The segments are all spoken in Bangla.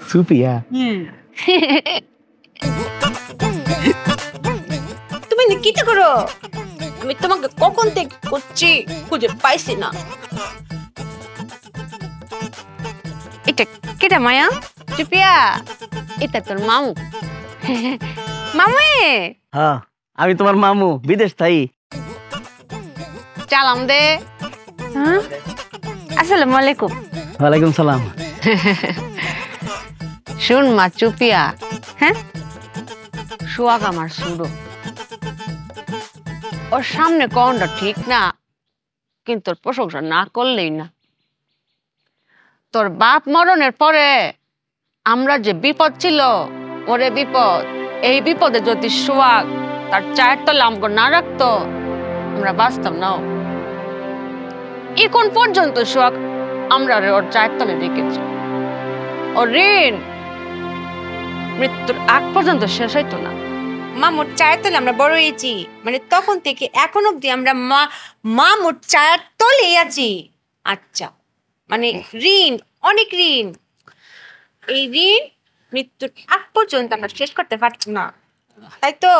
সুপিয়া তুমি কি করো? আমি তোমাকে কখন থেকে করছি, খুঁজে পাইছি না। এটা কেটা মায়া? চুপিয়া, এটা তোর মামু। মামু? হ্যাঁ, আমি তোমার মামু, বিদেশ থাই। চালাম দে। আসসালামু আলাইকুম। ওয়ালাইকুম সালাম। শুন মা চুপিয়া, হ্যাঁ সোয়াগ আমার সুরো, ওর সামনে কোনটা ঠিক না, কিন্তু তোর প্রশংসা না করলেই না। তোর বাপ মরণের পরে আমরা যে বিপদ ছিল, ওরে বিপদ, এই বিপদে যদি সোয়াগ তার চায়ের তলে আমগো না রাখতো, আমরা বাঁচতাম না। এখন পর্যন্ত সোয়াগ আমরা ওর চায়ের তলে রেখেছি। ও ঋণ মৃত্যুর আগ পর্যন্ত শেষ হইতো না। মামুর চায়ের তলে আমরা বড় হয়েছি, মানে তখন থেকে এখন অব্দি আমরা মামুর চায়ের তলেই আছি। আচ্ছা, মানে ঋণ, অনেক ঋণ। এই ঋণ মৃত্যুর আগ পর্যন্ত আমরা শেষ করতে পারছি না, তাই তো?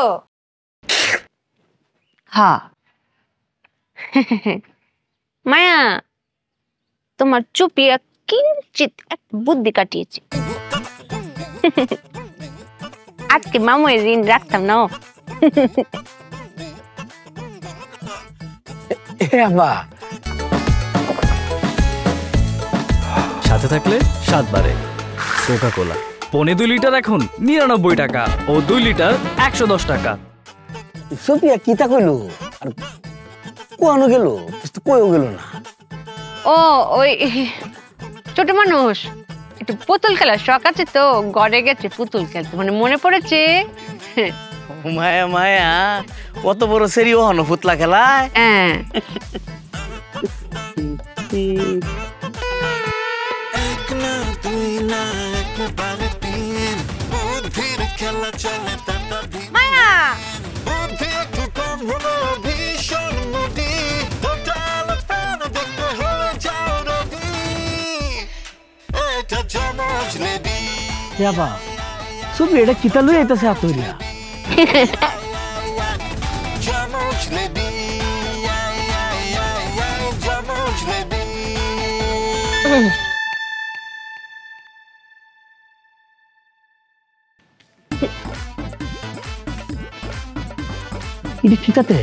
হ্যাঁ। মায়া, তোমার চুপিয়া কিঞ্চিত এক বুদ্ধি কাটিয়েছে। আজকে মামুয়ের ঋণ রাখতাম না। সাথে থাকলে 7 বারে কোকা কোলা। 2.5 লিটার এখন 99 টাকা ও 2 লিটার 110 টাকা। সুপিয়া কিতা কইলো আর কোয়ানো গেল, কইও গেল না। ও ওই ছোট মানুষ একটু পুতুল খেলার শখ আছে তো, ঘরে গেছে পুতুল খেলতে, মানে মনে পড়েছে। মায়া মায়া, কত বড় সেরি ওহনো পুতলা খেলায়। হ্যাঁ। মায়া, ইয়াবা সুপি এটা কিতা লই আইতাছে আতরিয়া। এটা কিতাতে?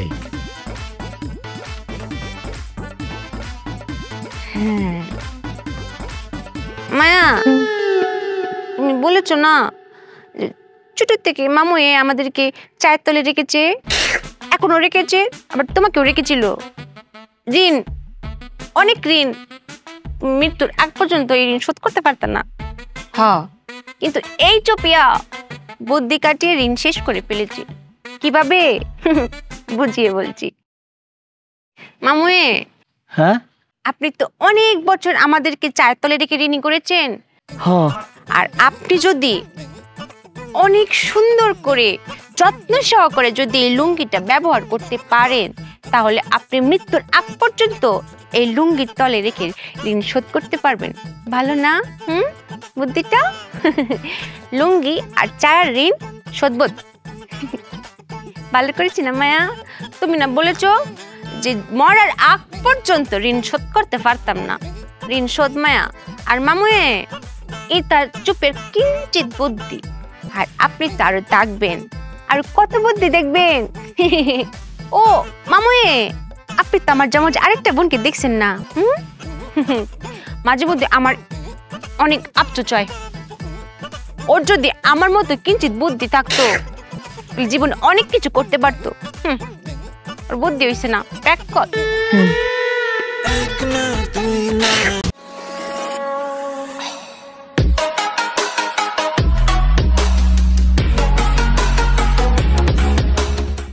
হ্যাঁ মায়া, তুমি বলেছ না ছোট থেকে মামু আমাদেরকে চায়ের তলে রেখেছে, এখনো রেখেছে, আবার তোমাকেও রেখেছিল। ঋণ, অনেক ঋণ, মৃত্যুর আগ পর্যন্ত এই ঋণ শোধ করতে পারত না। হ্যাঁ, কিন্তু এই চুপিয়া বুদ্ধি কাটিয়ে ঋণ শেষ করে ফেলেছি। কিভাবে বুঝিয়ে বলছি। মামুয়ে, হ্যাঁ, আপনি তো অনেক বছর আমাদেরকে চায়ের তলে রেখে ঋণী করেছেন। হ্যাঁ, আর আপনি যদি অনেক সুন্দর করে যত্ন সহকারে যদি এই লুঙ্গিটা ব্যবহার করতে পারেন, তাহলে আপনি মৃত্যুর আগ পর্যন্ত এই লুঙ্গির তলে রেখে ঋণ শোধ করতে পারবেন। ভালো না বুদ্ধিটা? লুঙ্গি আর চায়ের ঋণ শোধবোধ। ভালো করেছি না মায়া? তুমি না বলেছো যে মরার আগ পর্যন্ত ঋণ শোধ করতে পারতাম না। ঋণ শোধ মায়া। আর মামুয়ে, এই তার চুপের কিঞ্চিত বুদ্ধি, আর আপনি তো আরো থাকবেন, আর কত বুদ্ধি দেখবেন। ও মামুয়ে, আপনি তো আমার যেমন আরেকটা বোনকে দেখছেন না? মাঝে মধ্যে আমার অনেক আপচয়, ওর যদি আমার মতো কিঞ্চিত বুদ্ধি থাকতো, জীবনে অনেক কিছু করতে পারতো। ওর বুদ্ধি হয়েছে না, প্যাক কর।